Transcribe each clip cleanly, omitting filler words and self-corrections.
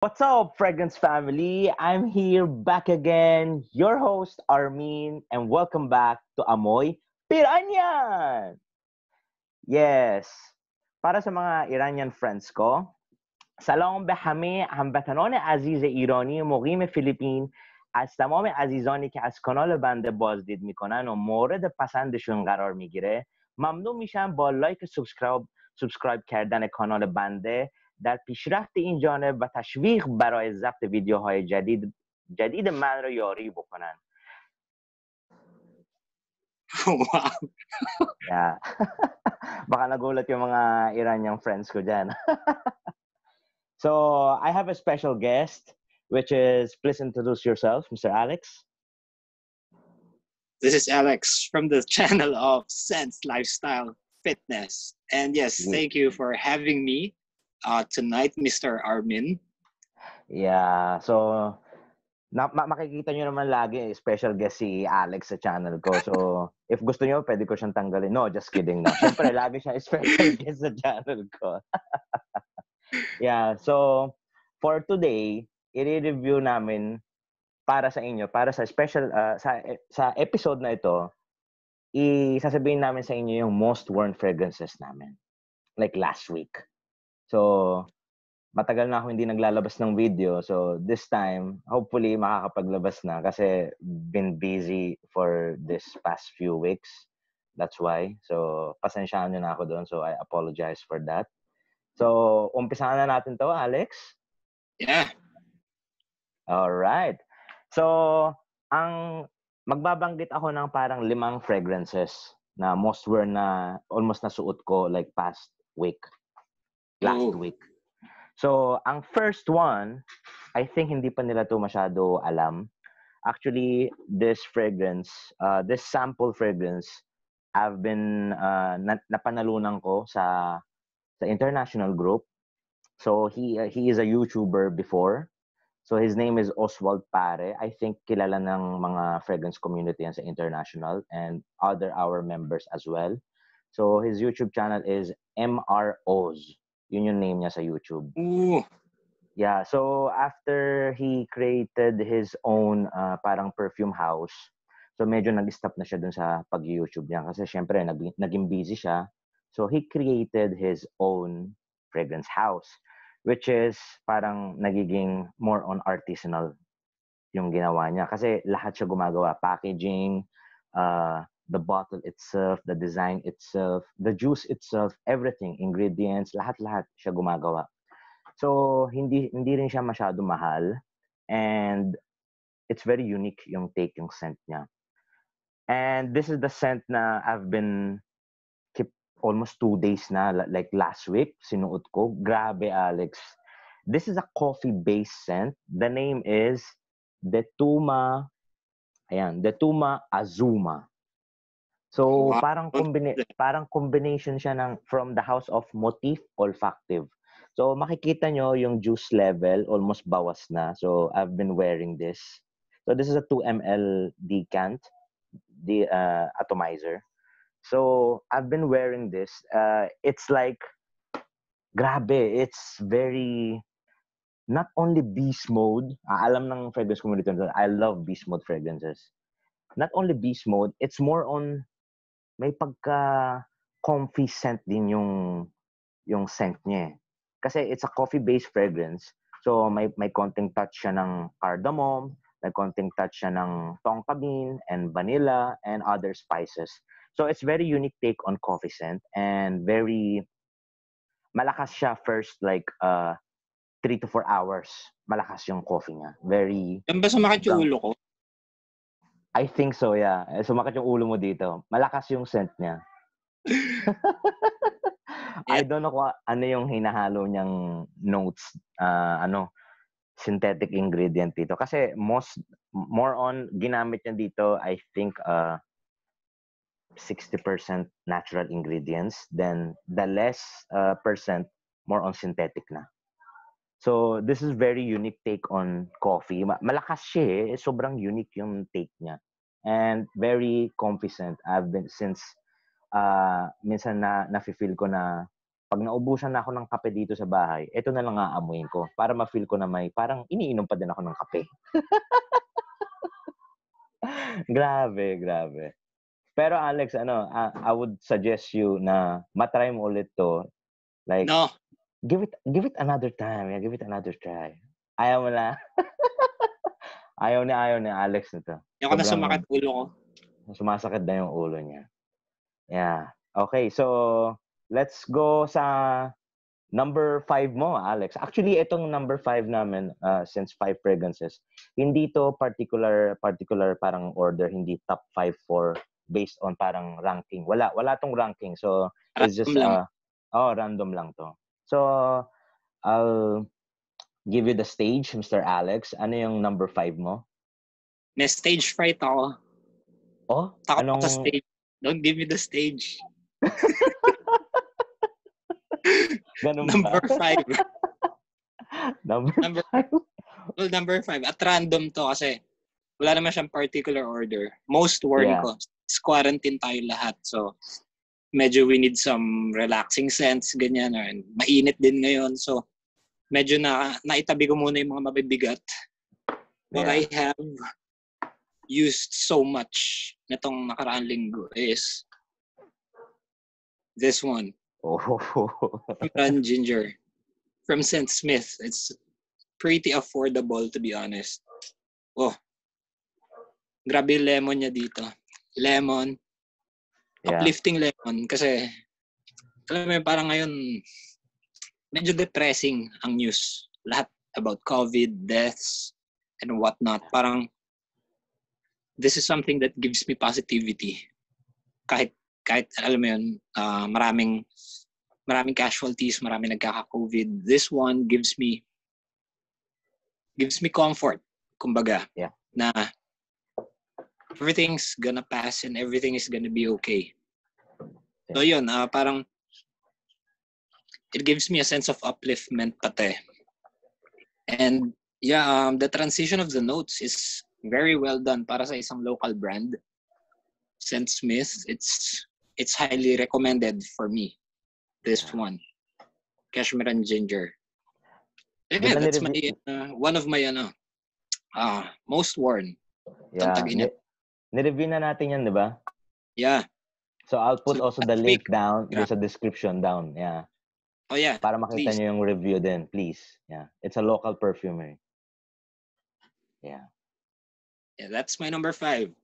What's up, Fragrance family? I'm here back again, your host, Armin, and welcome back to Amoy, Piranian! Yes, para sa mga Iranian friends ko, سلام به همه هموطنان عزیز ایرانی مقیم فیلیپین از تمام عزیزانی که از کانال بنده بازدید میکنن و مورد پسندشون قرار میگیره ممنون میشم با لایک سابسکرایب کردن کانال بنده در پیشرفت این جانب و تشویق برای ضبط ویدیوهای جدید من رو یاری بکنن. Wow. Yeah. Baka nagulat yung mga Iranian friends ko dyan. So I have a special guest, which is, please introduce yourself, Mr. Alex. This is Alex from the channel of Sense Lifestyle Fitness. And yes, thank you for having me tonight, Mr. Armin. Yeah, so makikita nyo naman lagi, special guest si Alex sa channel ko. So if gusto nyo, pwede ko siyang tanggalin. No, just kidding. No. Siyempre, lagi siya special guest sa channel ko. Yeah, so for today, i-review namin para sa inyo, para sa special, sa episode na ito, isasabihin namin sa inyo yung most worn fragrances namin. Like last week. So, matagal na ako hindi naglalabas ng video. So, this time, hopefully, makakapaglabas na kasi been busy for this past few weeks. That's why. So, pasensyaan nyo na ako doon. So, I apologize for that. So, umpisahan na natin to, Alex? Yeah. Alright. So, magbabanggit ako ng parang 5 fragrances na most worn na almost nasuot ko like past week. Last week. So, ang first one, I think hindi pa nila to masyado alam. Actually, this fragrance, this sample fragrance, I've been napanalunan ko sa international group. So, he is a YouTuber before. So, his name is Oswald Pare. I think kilala ng mga fragrance community yan sa international and our members as well. So, his YouTube channel is MROs. Yun yung name niya sa YouTube. Ooh. Yeah, so after he created his own parang perfume house, so medyo nag-stop na siya dun sa pag-YouTube niya kasi syempre naging busy siya. So he created his own fragrance house, which is parang nagiging more on artisanal yung ginawa niya. Kasi lahat siya gumagawa. Packaging, the bottle itself, the design itself, the juice itself, everything, ingredients, lahat-lahat siya gumagawa. So, hindi rin siya masyado mahal. And it's very unique yung take yung scent niya. And this is the scent na I've been keep almost 2 days na, like last week, sinuot ko. Grabe, Alex. This is a coffee-based scent. The name is Detuma Azuma. So, Wow. parang combination siya from the house of motif olfactive. So, makikita nyo yung juice level, almost bawas na. So, I've been wearing this. So, this is a 2 ml decant, the atomizer. So, I've been wearing this. It's like, grabe, it's very, not only beast mode. Alam ng fragrance community, I love beast mode fragrances. Not only beast mode, it's more on, may pagka-comfy scent din yung scent niya. Kasi it's a coffee-based fragrance. So, may konting touch siya ng cardamom, may konting touch siya ng tonka bean and vanilla and other spices. So, it's very unique take on coffee scent and very malakas siya first like 3 to 4 hours. Malakas yung coffee niya. Very... Yan ba sumakit yung ulo ko? I think so, yeah. Sumakit yung ulo mo dito. Malakas yung scent niya. I don't know kung ano yung hinahalo niyang notes, synthetic ingredient dito. Kasi more on, ginamit niya dito, I think, 60% natural ingredients. Then, the less percent, more on synthetic na. So, this is very unique take on coffee. Malakas siya eh. Sobrang unique yung take niya. And very confident. I've been, since minsan na nafe-feel ko na pag naubusan na ako ng kape dito sa bahay, ito na lang aamuyin ko para ma-feel ko na may parang iniinom pa din ako ng kape. Grabe. Pero Alex, I would suggest you na matry mo ulit to. Like, No. give it another time. Yeah, give it another try. Ayaw mo na. ayaw ni Alex nito. Yung na sumakit ulo ko. Sumasakit na yung ulo niya. Yeah. Okay, so let's go sa number 5 mo, Alex. Actually, itong number 5 namin, since 5 fragrances, hindi to particular parang order, hindi top 5 for based on parang ranking. Wala tong ranking. So, it's just random lang to. So, I'll give you the stage, Mr. Alex. Ano yung number 5 mo? May stage fright ako. Oh? Takot sa stage. Don't give me the stage. Ganun number 5. number 5? Well, number 5. At random to kasi wala naman siyang particular order. Most worn ko. It's quarantine tayo lahat. So, medyo we need some relaxing scents, ganyan. And mainit din ngayon. So, medyo naitabi ko muna yung mga mabibigat. What I have used so much nitong nakaraang linggo is this one. Cashmeran Ginger from ScentsSmith. It's pretty affordable, to be honest. Oh, grabe yung lemon niya dito. Lemon. Uplifting lemon. Kasi, alam mo parang ngayon, medyo depressing ang news. Lahat about COVID, deaths, and whatnot. Parang, this is something that gives me positivity. Kahit alam mo yun, maraming casualties, maraming nagkaka-COVID. This one gives me comfort, kumbaga, na everything's gonna pass and everything is gonna be okay. So yun, parang it gives me a sense of upliftment pati. And the transition of the notes is very well done para sa isang local brand. ScentsSmith, it's highly recommended for me. This one, Cashmeran Ginger. Yeah, that's my one of my most worn. Yeah. Nireview na natin yan, di ba? Yeah. So I'll put also the link down sa description down. Yeah. Oh yeah. Para makita niyo yung review din, please. Yeah. It's a local perfumery. Yeah. Yeah, that's my number 5.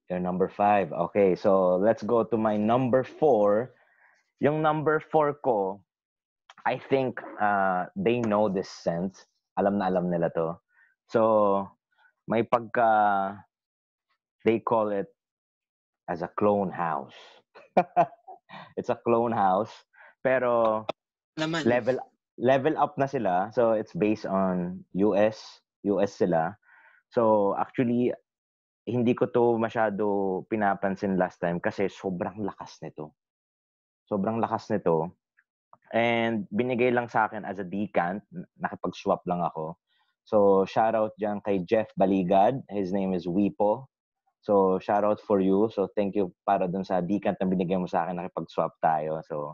Your number 5. Okay, so let's go to my number 4. Yung number 4 ko, I think they know this scent. Alam na alam nila to. So, may pagka, they call it as a clone house. It's a clone house. Pero, level up na sila. So, it's based on US sila. So, actually, hindi ko to masyado pinapansin last time kasi sobrang lakas nito. And binigay lang sa akin as a decant. Nakipag-swap lang ako. So, shout out dyan kay Jeff Baligad. His name is Wipo. So, shout out for you. So, thank you para dun sa decant na binigay mo sa akin. Nakipag-swap tayo. So,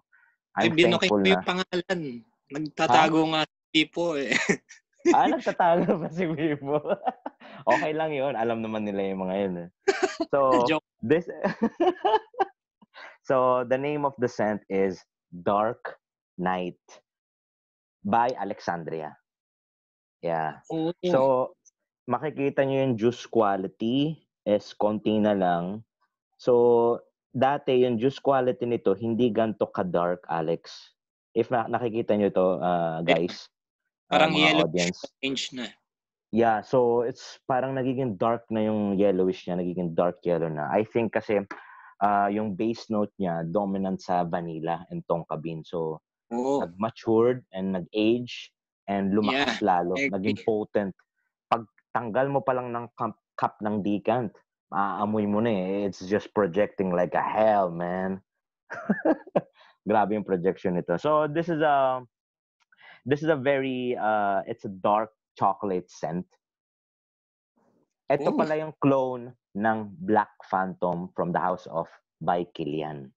I'm thankful na. Yung pangalan. Nagtatago nga si Wipo eh. Nagtatago pa si Wipo. Okay lang yun. Alam naman nila yung mga yun. So, so, the name of the scent is Dark Night by Alexandria. Yeah. So, makikita nyo yung juice quality is konti na lang. So, dati yung juice quality nito, hindi ganito ka-dark, Alex. If nakikita nyo to, guys. Parang yellow change na. Yeah, so it's parang nagiging dark na yung yellowish niya, nagiging dark yellow na. I think kasi yung base note niya dominant sa vanilla and tonka bean. So nag-matured and nag-age and lumakas lalo, naging potent. Pag tanggal mo pa lang ng cup ng decant, maaamoy mo na eh. It's just projecting like a hell, man. Grabe yung projection nito. So this is a very it's a dark chocolate scent. Ito pala yung clone ng Black Phantom from the House of by Kilian.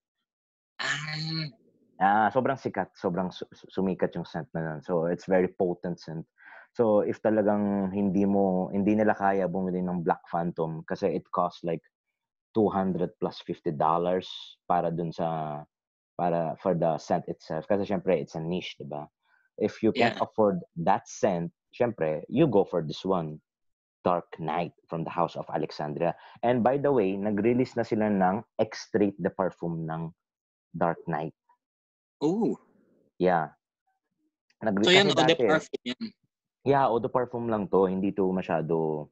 Sobrang sikat, sobrang sumikat yung scent na yun. So, it's very potent scent. So, if talagang hindi nila kaya bumili ng Black Phantom kasi it costs like $200 plus $50 para dun sa for the scent itself. Kasi syempre, it's a niche, di ba? If you can't afford that scent, syempre, you go for this one, Dark Knight from the House of Alexandria. And by the way, nag-release na sila ng Extrait de Parfum ng Dark Knight. Oh. Yeah. So yan, Eau de Parfum yan. Yeah, Eau de Parfum lang to. Hindi to masyado...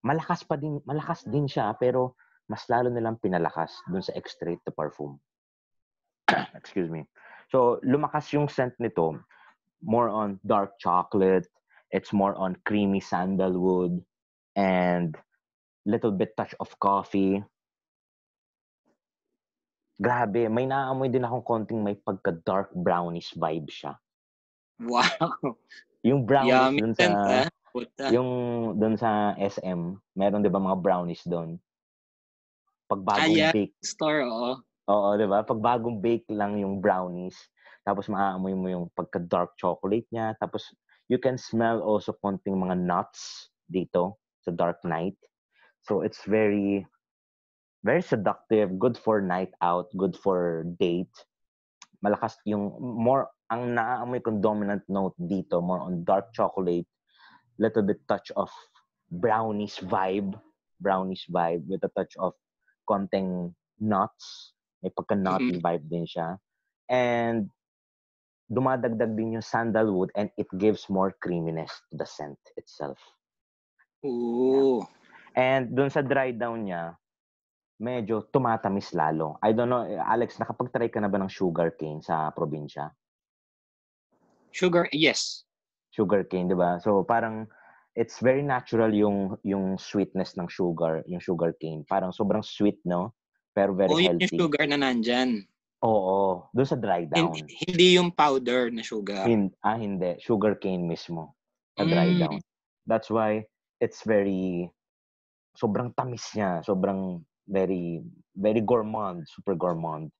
malakas din siya, pero mas lalo nilang pinalakas dun sa Extrait de Parfum. Excuse me. So, lumakas yung scent nito. More on dark chocolate. It's more on creamy sandalwood and little bit touch of coffee. Grabe, may naamoy din akong konting may pagka-dark brownish vibe siya. Wow. Yung brownies dun sa yung dun sa SM, meron 'di ba mga brownies doon? Pag bagong bake store, Oo, 'di ba? Pag bagong bake lang yung brownies, tapos maaamoy mo yung pagka-dark chocolate niya, tapos you can smell also konting mga nuts dito sa Dark Knight. So it's very very seductive, good for night out, good for date. Malakas yung ang naaamoy kong dominant note dito, more on dark chocolate, little bit touch of brownish vibe with a touch of konting nuts. May pagka-nutty vibe din siya. And dumadagdag din yung sandalwood and it gives more creaminess to the scent itself. Ooh. Yeah. And dun sa dry down niya, medyo tumatamis lalo. I don't know, Alex, nakapag-try ka na ba ng sugar cane sa probinsya? Yes. Sugar cane, di ba? So parang it's very natural yung sweetness ng yung sugar cane. Parang sobrang sweet, no? Pero very healthy. Yung sugar na nandyan. Oo, doon sa dry down. Hindi yung powder na sugar. Hindi. Sugar cane mismo sa dry down. That's why it's sobrang tamis niya. Sobrang very, very gourmand. Super gourmand.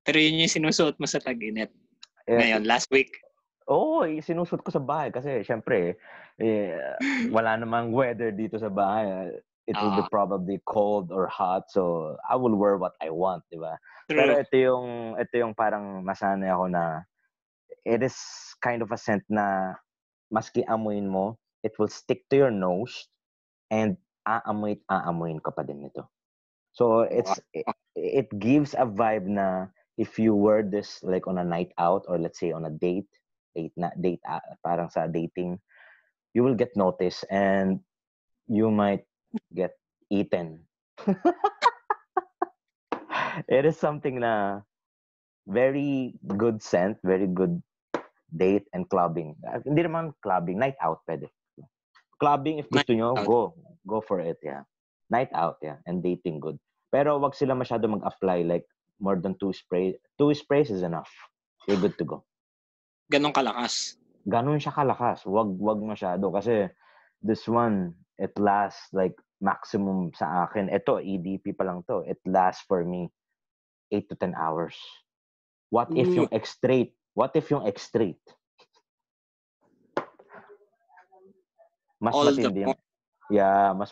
Pero yun yung sinusuot mo sa tag-init. Ngayon, last week. Oo, sinusuot ko sa bahay kasi syempre, wala namang weather dito sa bahay. It will be probably cold or hot, so I will wear what I want, di ba? Pero ito yung parang nasanay ako na it is kind of a scent na maski amuin mo, it will stick to your nose and aamuin ka pa din nito. So it gives a vibe na if you wear this like on a night out or let's say on a date parang sa dating, you will get noticed and you might get eaten. It is something na very good scent, very good date and clubbing. Hindi naman clubbing, night out pwede. Clubbing if gusto nyo, go for it, yeah. Night out, yeah, and dating good. Pero wag sila masyado mag-apply like more than 2 sprays. 2 sprays is enough. You're good to go. Ganon kalakas? Ganon siya kalakas. Wag masyado kasi this one, it lasts like maximum sa akin. Ito, EDP pa lang to. It lasts for me 8 to 10 hours. What if yung extrait? Mas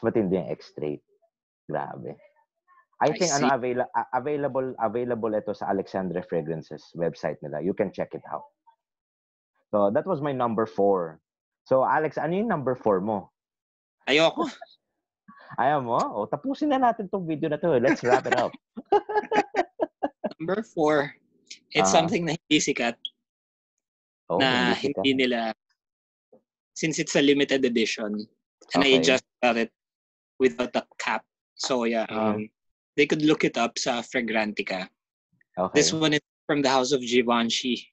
matindi yung extrait. Grabe. I think available ito sa Alexandria Fragrances website nila. You can check it out. So that was my number 4. So Alex, ano yung number 4 mo? Ayoko. Ayaw mo? O, tapusin na natin tong video na to. Let's wrap it up. Number 4. It's something na hindi sikat. Hindi nila, since it's a limited edition, and I just got it without a cap. So yeah, they could look it up sa Fragrantica. Okay. This one is from the House of Givenchy.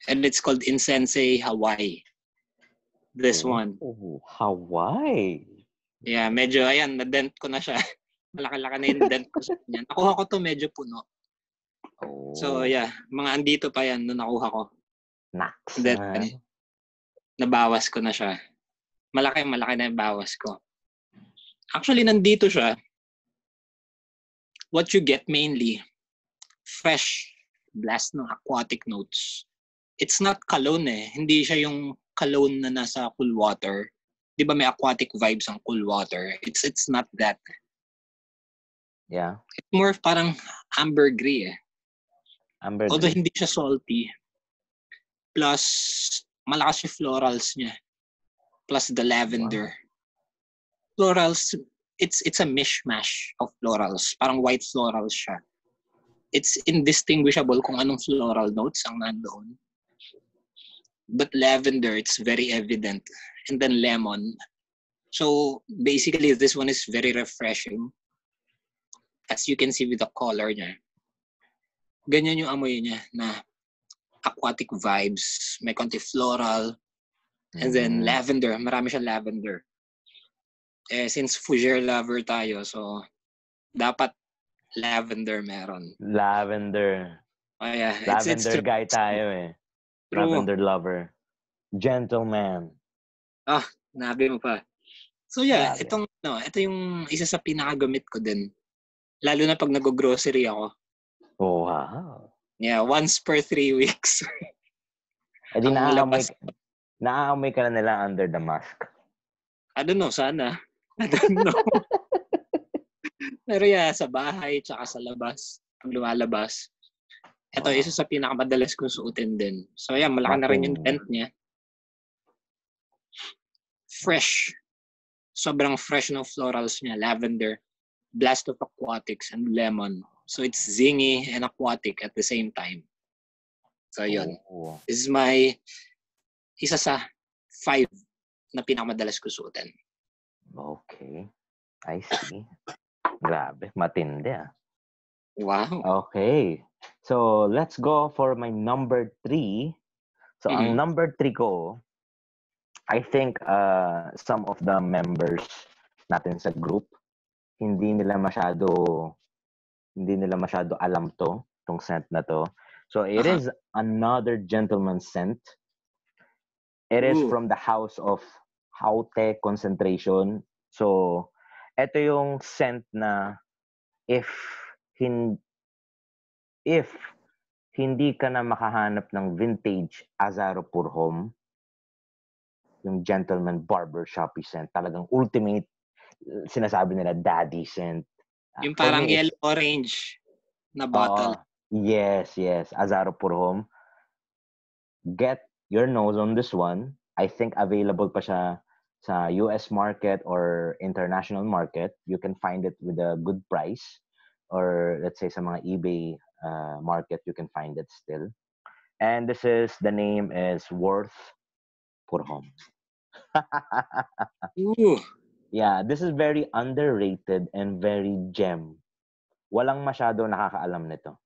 And it's called Incense Hawaii. This one. Hawaii? Yeah, medyo, ayan, na-dent ko na siya. Malaki-laki na yung dent ko sa kanya. Nakuha ko to medyo puno. So, yeah, mga andito pa yan nung nakuha ko. Then, nabawas ko na siya. Malaki na yung bawas ko. Actually, nandito siya. What you get mainly, fresh blast ng aquatic notes. It's not cologne eh. Hindi siya yung cologne na nasa cool water. Di ba may aquatic vibes ang cool water? It's not that. Yeah. It's more parang ambergris eh. Although Ambergris. hindi siya salty. Plus, malakas yung florals niya. Plus the lavender. Wow. Florals, it's a mishmash of florals. Parang white florals siya. It's indistinguishable kung anong floral notes ang nandoon. But lavender, it's very evident. And then lemon. So basically, this one is very refreshing. As you can see with the color niya. Ganyan yung amoy niya na aquatic vibes, may konti floral, and then lavender. Marami siya lavender. Since fougere lover tayo, so dapat lavender meron. Lavender. Oh yeah, Lavender it's guy tayo eh. True. Lavender lover. Gentleman. Nabi mo pa. So yeah, Grabe. ito yung isa sa pinakagamit ko din. Lalo na pag nag-grocery ako. Oh, wow. Yeah, once per 3 weeks. Eh di Ang naaamoy ka na nila under the mask. I don't know, sana. I don't know. Pero yeah, sa bahay tsaka sa labas, pag lumalabas. Ito, isa sa pinakamadalas kong suotin din. So yeah, malaki na rin yung tent niya. Fresh. Sobrang fresh ng florals niya. Lavender, blast of aquatics, and lemon. So it's zingy and aquatic at the same time. So yun. Oh. This is my isa sa 5 na pinakamadalas ko suotin. Okay. I see. Grabe. Matindi ah. Wow. Okay. So, let's go for my number 3. So, ang number 3 ko, I think some of the members natin sa group, hindi nila masyado alam tong scent na to. So, it is another gentleman scent. It is from the house of Haute Concentration. So, ito yung scent na if hindi ka na makahanap ng vintage Azaro Purhom, yung gentleman barbershop scent, talagang ultimate, sinasabi nila daddy scent. Yung parang yellow-orange na bottle. Yes. Azaro Purhom. Get your nose on this one. I think available pa siya sa US market or international market. You can find it with a good price. Or let's say sa mga eBay market, you can find it still. And the name is Worth Purhom. Yeah, this is very underrated and very gem. Walang masyado nakakaalam nito.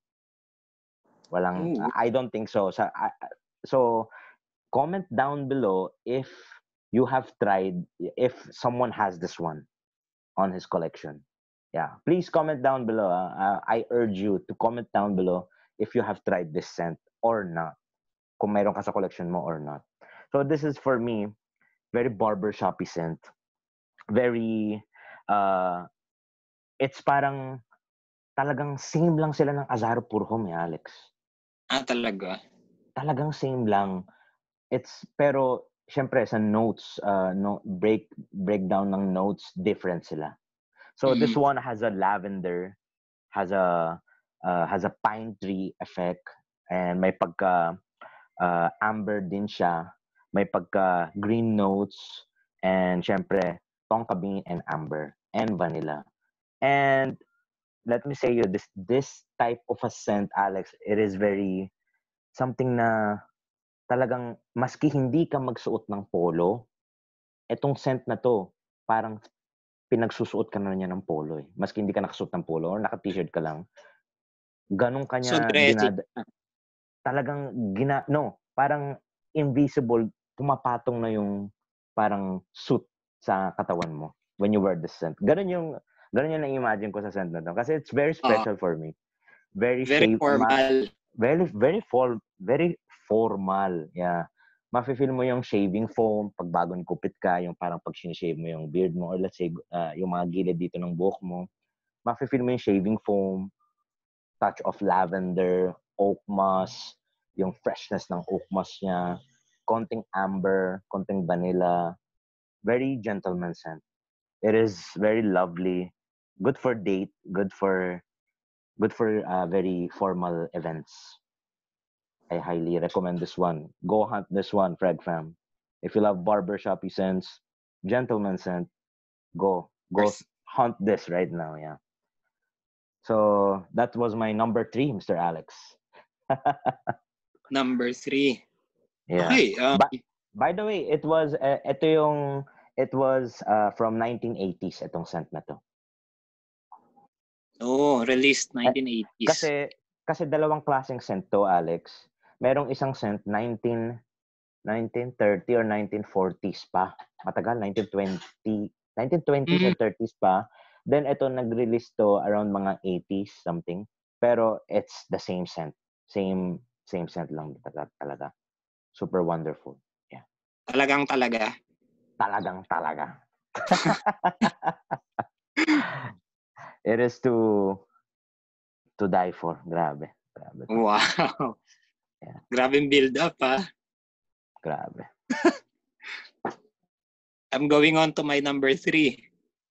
I don't think so. So, comment down below if you have tried, if someone has this one on his collection. Yeah, please comment down below. I urge you to comment down below if you have tried this scent or not. Kung mayroon ka sa collection mo or not. So this is for me, very barbershop-y scent. Very, it's parang talagang same lang sila ng Azaro Purhom, Alex. Talaga? Talagang same lang. Pero syempre sa notes, breakdown ng notes, different sila. So this one has a lavender, has a pine tree effect, and may pagka amber din siya, may pagka green notes, and syempre tonka bean and amber and vanilla. And let me say you this type of a scent, Alex, it is very something na talagang maski hindi ka magsuot ng polo, etong scent na to parang pinagsusuot ka na niya ng polo eh. Maski hindi ka nakasuot ng polo or naka-t-shirt ka lang. Ganun kanya parang invisible, pumapatong na yung parang suit sa katawan mo when you wear the scent. Ganun yung na-imagine ko sa scent na to. Kasi it's very special for me. Very formal. Very formal. Yeah. Mafe-feel mo yung shaving foam pag bagong kupit ka, yung parang pag sinishave mo yung beard mo or let's say yung mga gilid dito ng buhok mo. Mafe-feel mo yung shaving foam, touch of lavender, oak moss, yung freshness ng oak moss niya, konting amber, konting vanilla, very gentleman scent. It is very lovely, good for date, good for very formal events. I highly recommend this one. Go hunt this one, Frag fam. If you love barbershoppy scents, gentleman scent, go hunt this right now. Yeah. So that was my number 3, Mr. Alex. Number 3. Yeah. Okay. By the way, it was from 1980s itong scent na to. Oh, released 1980s. Kasi dalawang klaseng scent to, Alex. Merong isang scent 1930 or 1940s pa. Matagal, 1920s or 30s pa. Then ito nag-release to around mga 80s something. Pero it's the same scent. Same scent lang talaga. Super wonderful. Yeah. Talagang talaga. It is to die for. Grabe. Wow. Yeah. Grabe build up, ha? Grabe. I'm going on to my number 3.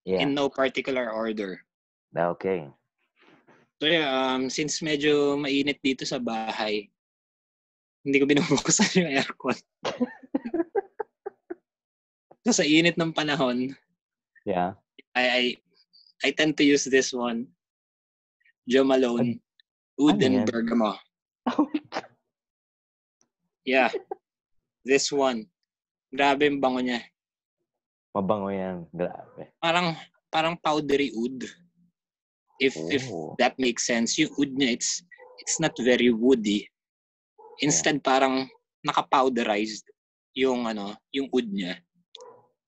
Yeah. In no particular order. Okay. So yeah, since medyo mainit dito sa bahay, hindi ko binubuksan yung aircon. So sa init ng panahon, yeah, I tend to use this one. Jo Malone, Oud and Bergamo. Yeah. This one. Grabe yung bango niya. Mabango yan. Grabe. Parang powdery oud. If that makes sense. Yung oud niya, it's not very woody. Instead, parang naka-powderized yung oud niya.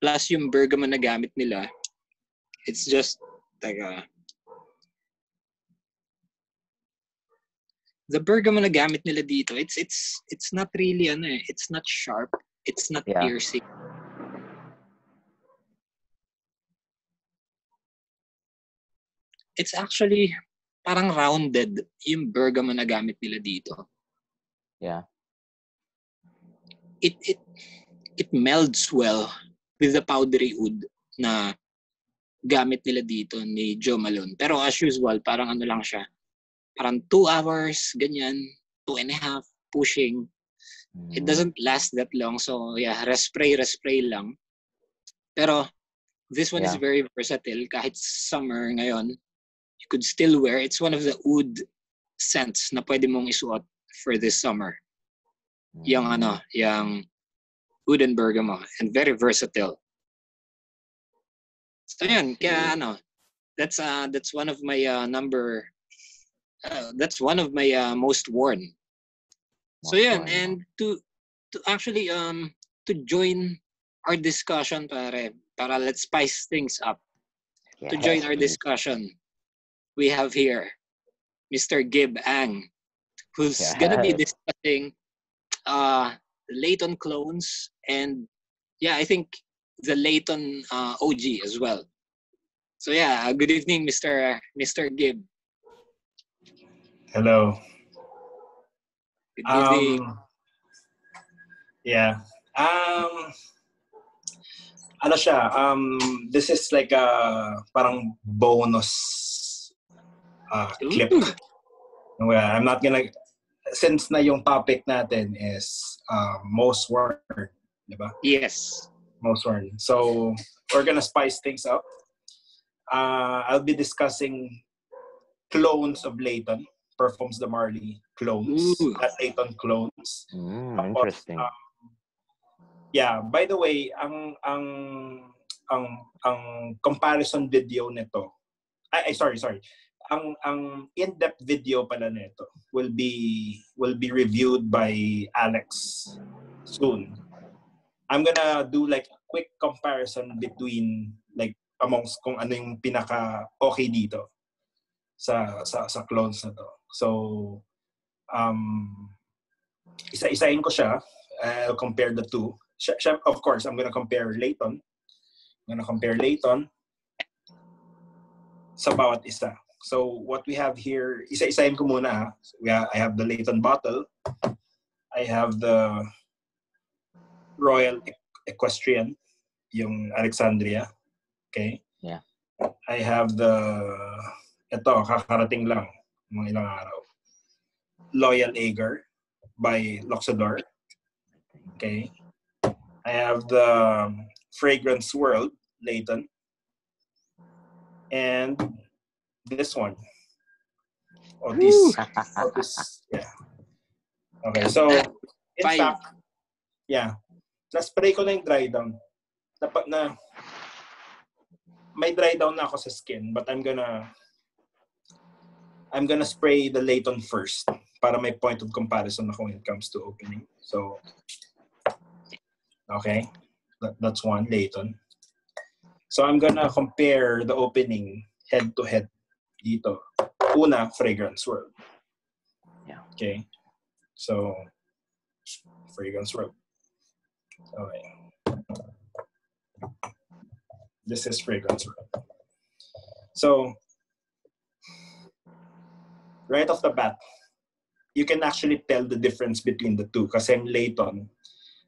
Plus yung bergamo na gamit nila, it's just the bergamo na gamit nila dito, it's not really it's not sharp, it's not piercing. It's actually parang rounded yung bergamo na gamit nila dito. Yeah. It melds well with the powdery oud na gamit nila dito ni Jo Malone. Pero as usual, parang lang siya. Parang 2 hours, ganyan, 2.5, pushing. It doesn't last that long. So yeah, respray lang. Pero this one is very versatile. Kahit summer ngayon, you could still wear. It's one of the oud scents na pwede mong isuot for this summer. Yung oud and bergamo, and very versatile. So yun, kaya that's one of my that's one of my most worn. So yun, and to actually to join our discussion para let's spice things up. To join our discussion, we have here Mr. Gib Ang, who's gonna be discussing Layton clones, and I think the Layton OG as well. So good evening, Mr. Gib. Hello. Good evening. This is like a parang bonus clip. I'm not gonna, since na yung topic natin is most worn, diba? Yes. Most worn. So we're gonna spice things up. I'll be discussing clones of Layton, Parfums de Marly clones, not Layton clones. Interesting. By the way, ang comparison video nito, sorry. Ang in-depth video pala nito will be reviewed by Alex soon. I'm gonna do like a quick comparison between like amongst kung ano yung pinaka okay dito sa clones na to. So isa-isahin ko siya. I'll compare the two. Of course, I'm gonna compare Layton. Sa bawat isa. So what we have here, isa-isahin ko muna. I have the Layton bottle. I have the Royal Equestrian, yung Alexandria. Okay? Yeah. I have ito, kakarating lang, mga ilang araw. Loyal Ager by Luxador. Okay? I have the Fragrance World, Layton. And this one. This, yeah. Okay, so, in fact, yeah, na-spray ko na yung dry down. Dapat na, may dry down na ako sa skin, but I'm gonna spray the Layton first para may point of comparison ako when it comes to opening. So, okay, that's one, Layton. So, I'm gonna compare the opening head to head dito. Una, Fragrance World. Yeah. Okay. So, Fragrance World. Okay. This is Fragrance World. So, right off the bat, you can actually tell the difference between the two. Kasi in Layton,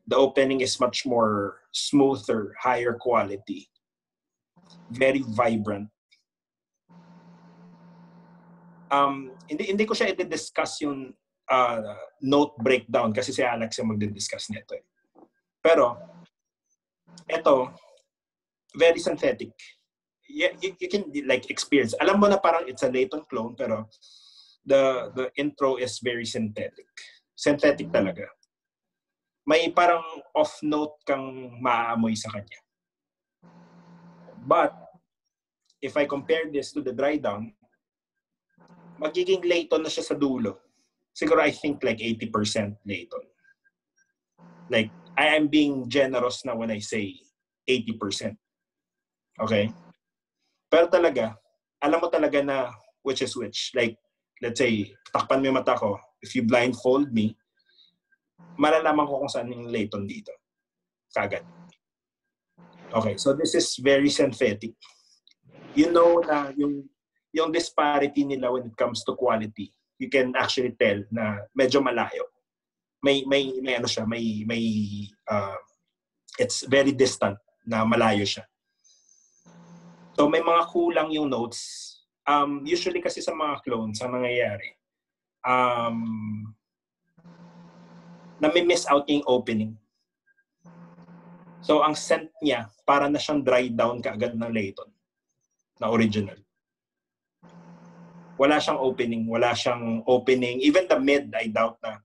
the opening is much more smoother, higher quality, very vibrant. Hindi ko siya i-discuss yung note breakdown kasi si Alex yung magdi-discuss nito. Pero, ito, very synthetic. You can like experience. Alam mo na parang it's a Layton clone, pero the intro is very synthetic. Synthetic talaga. May parang off-note kang maaamoy sa kanya. But, if I compare this to the dry down, magiging Layton na siya sa dulo. Siguro I think like 80% Layton. Like, I am being generous na when I say 80%. Okay? Pero talaga, alam mo talaga na which is which. Like, let's say, takpan mo yung mata ko. If you blindfold me, malalaman ko kung saan yung Layton dito. Kagad. Okay, so this is very synthetic. You know na yung disparity nila when it comes to quality. You can actually tell na medyo malayo. May ano siya, it's very distant na malayo siya. So may mga kulang yung notes. Usually kasi sa mga clones, ang nangyayari, nami-miss out yung opening. So ang scent niya, para na siyang dry down kaagad ng Layton na original. Wala siyang opening. Even the mid, I doubt na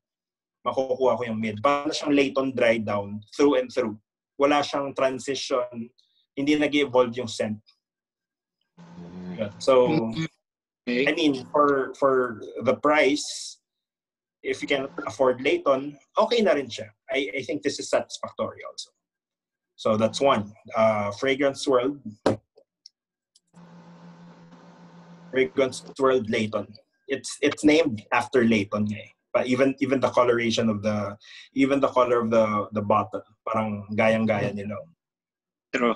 makukuha ko yung mid. Para na siyang Layton dry down through and through. Wala siyang transition. Hindi nag-evolve yung scent. So, I mean, for the price, if you can afford Layton, okay na rin siya. I think this is satisfactory also. So that's one. Fragrance World Layton. It's named after Layton eh. But even the coloration of the color of the bottle, parang gayang-gaya nila. True.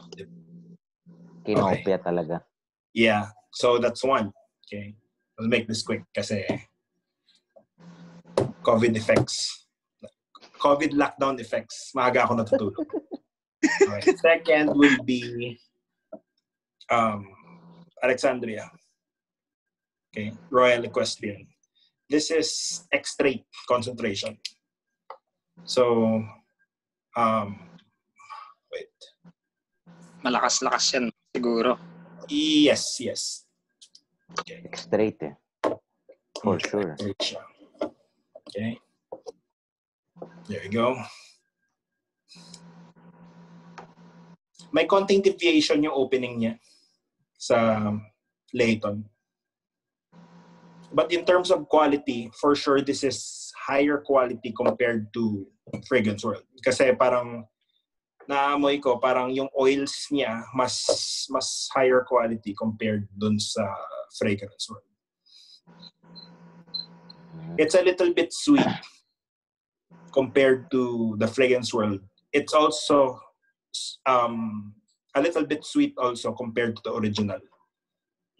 Kinopia talaga. Yeah. So that's one. Okay. Let's make this quick kasi COVID lockdown effects. Maaga ako natutulog. Okay. Second will be Alexandria. Okay. Royal Equestrian. This is extrait concentration. So, wait. Malakas-lakas yan, siguro. Yes. Okay. Extrait eh. For sure. Okay. There you go. May konting deviation yung opening niya sa Layton. But in terms of quality, for sure, this is higher quality compared to Fragrance World. Kasi parang naamoy ko, parang yung oils niya mas higher quality compared dun sa Fragrance World. It's a little bit sweet compared to the Fragrance World. It's also a little bit sweet also compared to the original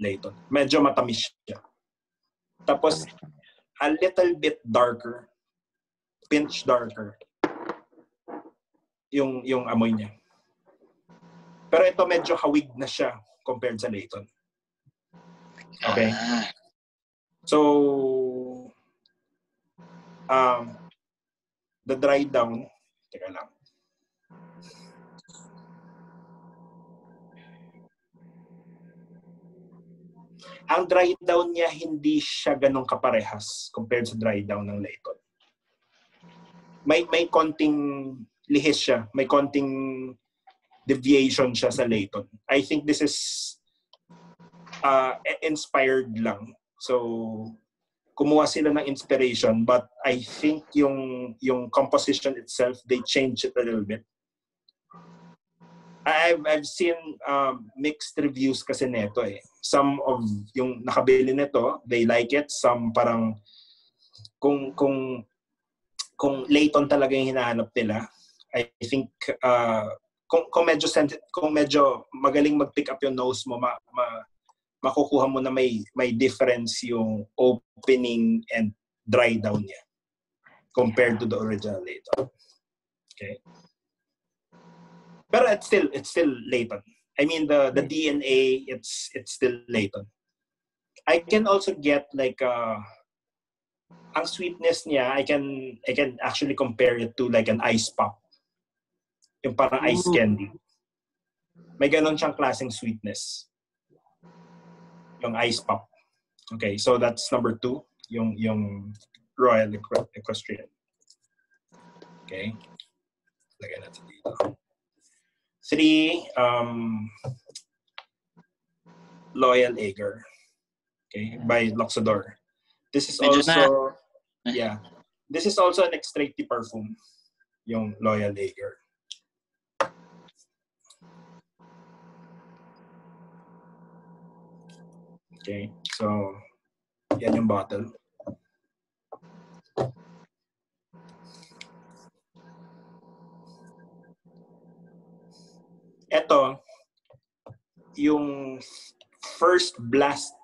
Layton. Medyo matamis siya. Tapos, a little bit darker. Pinch darker. Yung amoy niya. Pero ito medyo hawig na siya compared sa Layton. Okay? So, the dry down, teka lang. Ang dry down niya, hindi siya ganun kaparehas compared sa dry down ng Layton. May konting lihis siya. May konting deviation siya sa Layton. I think this is inspired lang. So, kumuha sila ng inspiration, but I think yung composition itself, they changed it a little bit. I've seen mixed reviews kasi neto eh. Some of yung nakabili nito, they like it. Some parang kung Layton talaga yung hinahanap nila, I think kung medyo magaling mag-pick up yung nose mo, makukuha mo na may difference yung opening and dry down niya compared to the original Layton. Okay? Pero it's still Layton. I mean the DNA, it's still Layton. I can also get like ang sweetness niya, I can actually compare it to like an ice pop. Yung parang ice candy. May ganon siyang klaseng sweetness. Yung ice pop. Okay, so that's number 2, yung Royal Equestrian. Okay. Lagyan natin dito. 3, Loyal Ager. Okay, by Luxador. This is also this is also an extrait de perfume, yung Loyal Ager. Okay, so yan yung bottle. Ito, yung first blast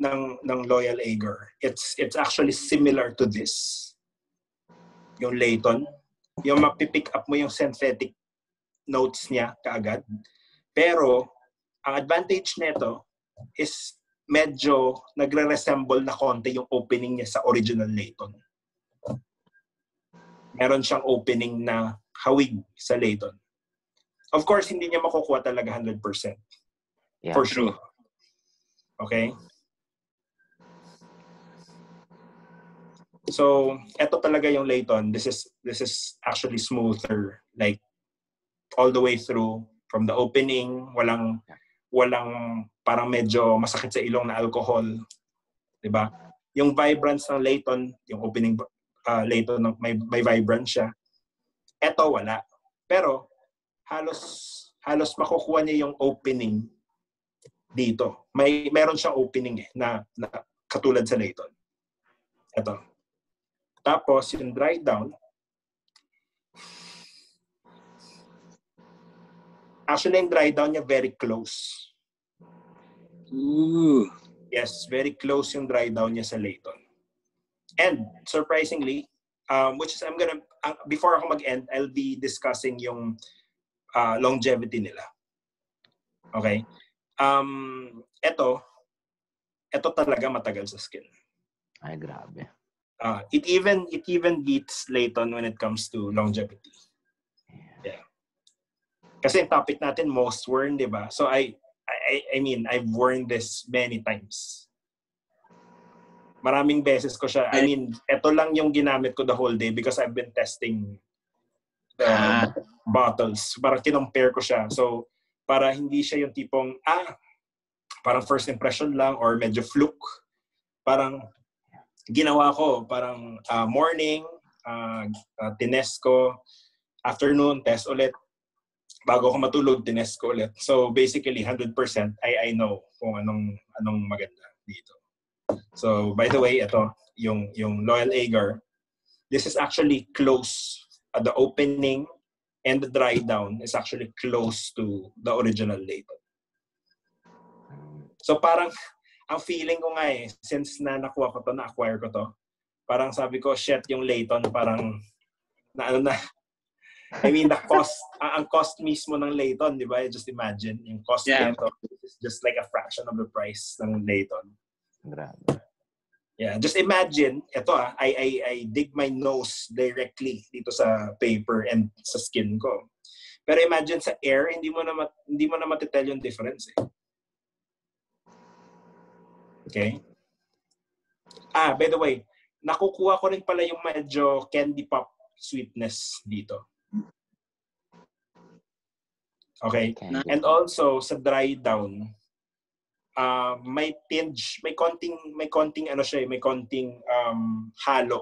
ng Loyal Ager. It's actually similar to this. Yung Layton. Yung mapipick up mo yung synthetic notes niya kaagad. Pero, ang advantage nito is medyo nagre-resemble na konti yung opening niya sa original Layton. Meron siyang opening na hawig sa Layton. Of course, hindi niya makukuha talaga 100%. Yeah. For sure. Okay? So, eto talaga yung Layton. This is actually smoother. Like, all the way through. From the opening, walang parang medyo masakit sa ilong na alcohol. Diba? Yung vibrance ng Layton, yung opening Layton, may vibrance siya. Eto, wala. Pero, halos makukuha niya yung opening dito. Meron siyang opening na katulad sa Layton. Ito. Tapos yung dry down, actually yung dry down niya very close. Ooh. Yes, very close yung dry down niya sa Layton. And surprisingly, which is before ako mag-end, I'll be discussing yung longevity nila. Okay? Ito talaga matagal sa skin. Ay, grabe. It even beats Layton when it comes to longevity. Yeah. Kasi topic natin most worn, 'di ba? So I mean, I've worn this many times. Maraming beses ko siya. I mean, ito lang yung ginamit ko the whole day because I've been testing the bottles. Para kinompare ko siya. So, para hindi siya yung tipong, parang first impression lang or medyo fluke. Parang ginawa ko, parang morning, tinest ko, afternoon, test ulit. Bago ako matulog, tinest ko ulit. So, basically, 100% I know kung anong maganda dito. So, by the way, ito, yung Loyal Ager, this is actually close. The opening and the dry down is actually close to the original Layton. So parang, ang feeling ko nga since nakuha ko to, na-acquire ko to, parang sabi ko, shit, yung Layton, parang, I mean, the cost, ang cost mismo ng Layton, di ba? Just imagine, yung cost nito is just like a fraction of the price ng Layton. Grabe. Yeah, just imagine, ito I dig my nose directly dito sa paper and sa skin ko. Pero imagine sa air, hindi mo na matitel yung difference eh. Okay? By the way, nakukuha ko rin pala yung medyo candy pop sweetness dito. Okay? And also sa dry down, may tinge, may konting halo.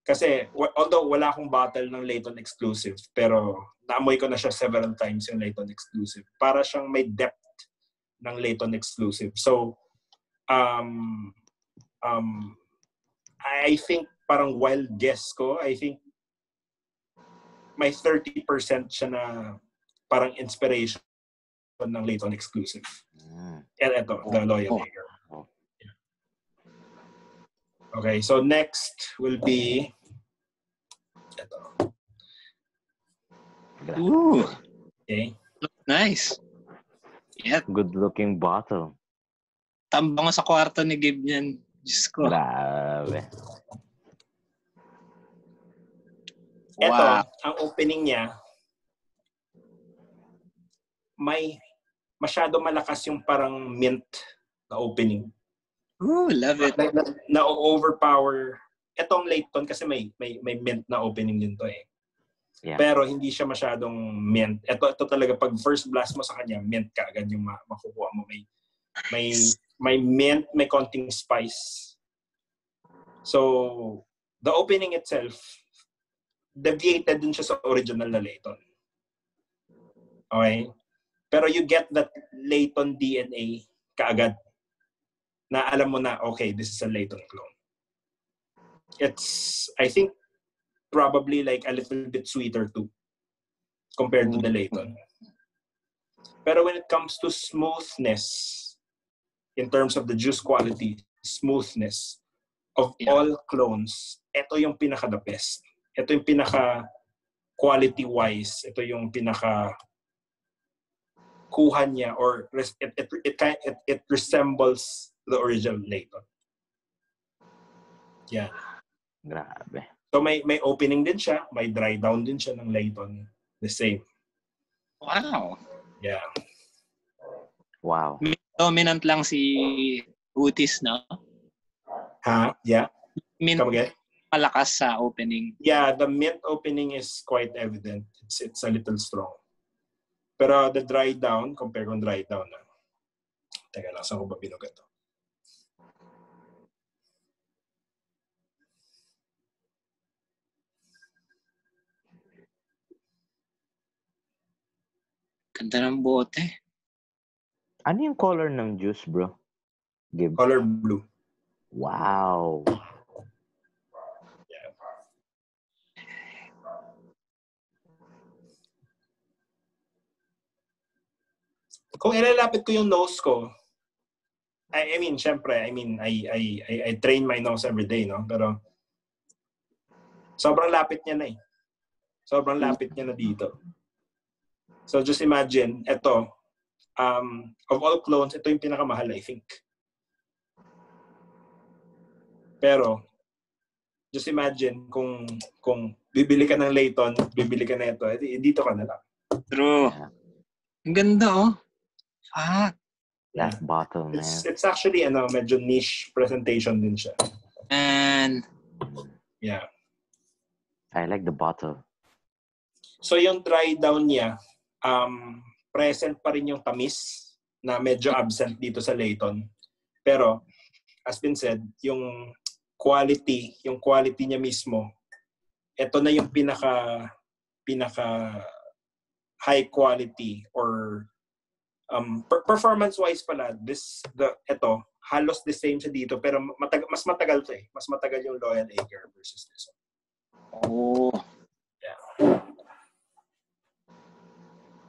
Kasi although wala akong bottle ng Layton exclusive, pero naamoy ko na siya several times yung Layton exclusive. Para siyang may depth ng Layton exclusive. So I think parang wild guess ko, I think may 30% siya na parang inspiration ng Layton exclusive. And ito, the Loyal Lager. Yeah. Okay, so next will be ito. Ooh. Okay. Nice. Yeah. Good looking bottle. Tambang sa kwarto ni Gib niyan. Diyos ko. Grabe. Ito, ang opening niya, may masyado malakas yung parang mint na opening. Ooh, love it. Na overpower. Etong Layton kasi may mint na opening din to eh. Yeah. Pero hindi siya masyadong mint. Ito talaga pag first blast mo sa kanya, mint ka agad yung makukuha mo. May mint, may konting spice. So, the opening itself, deviated din siya sa original na Layton. Okay? Pero you get that Layton DNA kaagad. Na alam mo na, okay, this is a Layton clone. It's, I think, probably like a little bit sweeter too compared to the Layton. Pero when it comes to smoothness, in terms of the juice quality, smoothness of all clones, ito yung pinaka-the best. Ito yung pinaka quality-wise. Ito yung pinaka kuha niya or it resembles the original Layton. Yeah. Grabe. So may opening din siya, may dry down din siya ng Layton. The same. Wow. Yeah. Wow. Dominant lang si Utis, no? Yeah. Mint Come again? malakas sa opening. Yeah, the mint opening is quite evident. It's a little strong. Pero the dry down, compare kong dry down na. Teka lang, saan ko ba binugat to? Ganda ng bote. Ano yung color ng juice, bro? Give. Color blue. Wow. Yeah. Kung ilalapit ko yung nose ko, I mean, syempre, I train my nose every day, no? Pero sobrang lapit niya na eh. Sobrang lapit niya na dito. So just imagine, ito, of all clones, ito yung pinakamahal, I think. Pero, just imagine kung bibili ka ng Layton, bibili ka na ito, dito ka na lang. True. Ang ganda, oh. Fuck. That bottle, man. It's actually, medyo niche presentation din siya. And, yeah. I like the bottle. So yung dry down niya, present pa rin yung tamis na medyo absent dito sa Layton. Pero, as been said, yung quality niya mismo, ito na yung pinaka high quality or performance-wise pala, ito, halos the same siya dito, pero mas matagal to eh. Mas matagal yung Loyal Lager versus this one. oh. Yeah.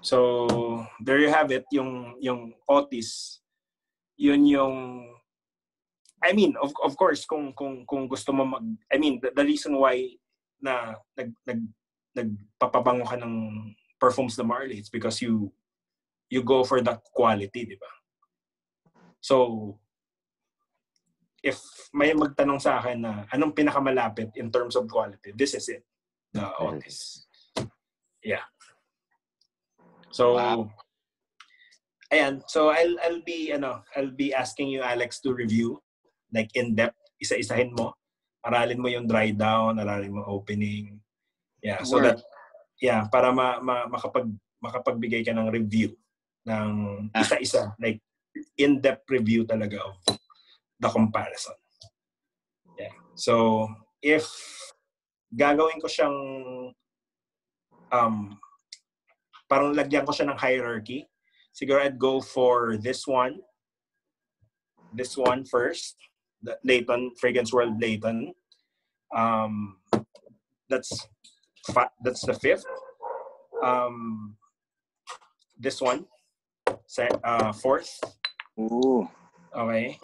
So, there you have it, yung Otis. yun yung I mean, of course, kung gusto mo I mean, the reason why na nagpapabango ka ng Parfums de Marly, it's because you go for that quality, di ba? So, if may magtanong sa akin na anong pinakamalapit in terms of quality, this is it. The Otis. Yeah. So, Wow. ayan. So, I'll be asking you, Alex, to review like in-depth, isa-isahin mo. Aralin mo yung dry down, aralin mo opening. Yeah, so that para makapagbigay ka ng review ng isa-isa, like in-depth review talaga of the comparison. Yeah. So, if gagawin ko siyang parang lagyan ko siya ng hierarchy, siguro I'd go for this one first, the Layton Fragrance World Layton. That's the fifth. This one, fourth. Ooh. Okay.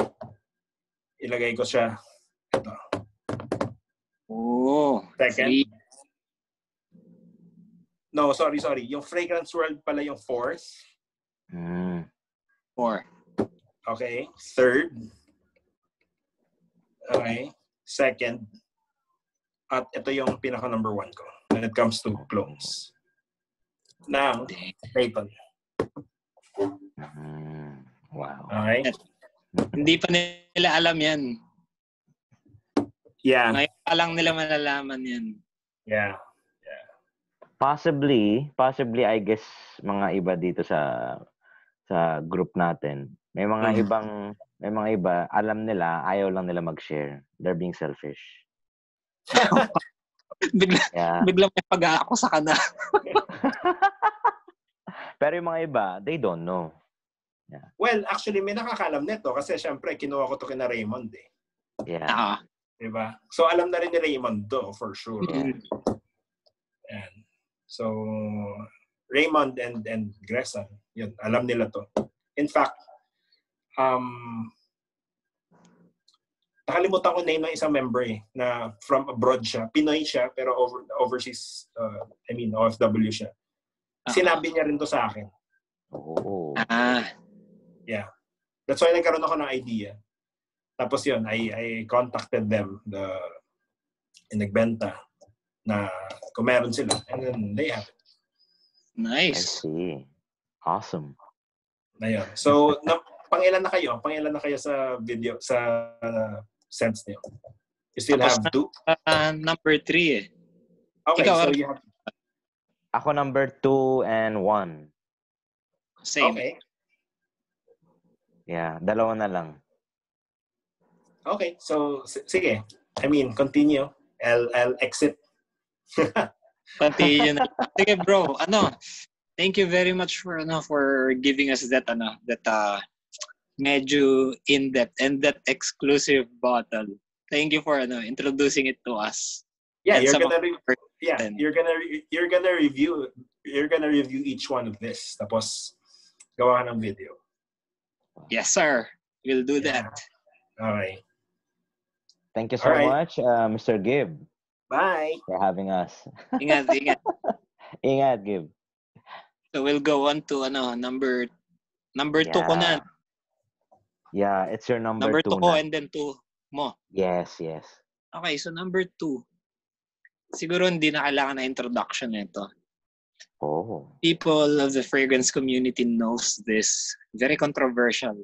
Ilagay ko siya ito. Ooh. Second. 3. No, sorry. Yung Fragrance World pala yung fourth. 4. Okay. Third. Okay. Second. At ito yung pinaka number 1 ko when it comes to clones. Now, Layton. Wow. Okay. Hindi pa nila alam yan. Yeah. Ngayon pa lang nila malalaman yan. Yeah. Possibly, I guess mga iba dito sa group natin. May mga iba alam nila, ayaw lang nila mag-share. They're being selfish. Biglang may pag-aako sa kana. Pero yung mga iba, they don't know. Yeah. Well, actually, may nakakalam nito kasi syempre, kinuha ko to kina Raymond eh. Yeah. Diba? So, alam na rin ni Raymond to, for sure. Yeah. And so, Raymond and Gresa, yun, alam nila to. In fact, nakalimutan ko name ng isang member eh, na from abroad siya. Pinoy siya, pero overseas, OFW siya. Sinabi niya rin to sa akin. Oh. Yeah. That's why nagkaroon ako ng idea. Tapos yun, I contacted them, nagbenta na kung meron sila. And then they have it. Nice. I see. Awesome. Ayun. So, pangilan na kayo? Pangilan na kayo sa video, sa scents niyo? You still Tapos have 2? Number 3 eh. Okay, Ikaw, so you have... Ako number 2 and 1. Same. Okay. Yeah, dalawa na lang. Okay, so sige. I mean, continue. I'll exit. Continue na. Sige bro, thank you very much for giving us that medyo in-depth and that exclusive bottle. Thank you for introducing it to us. Yeah, And you're gonna review each one of this. Tapos gawa ka ng video. Yes, sir. We'll do that. Okay. Thank you so much, Mr. Gibb. Bye. For having us. Ingat. Ingat, Gibb. So we'll go on to number 2 ko na. Yeah, it's your number 2 ko and then 2 mo. Yes. Okay, so number 2. Siguro hindi na kailangan na introduction nito. Oh. People of the fragrance community knows this. Very controversial.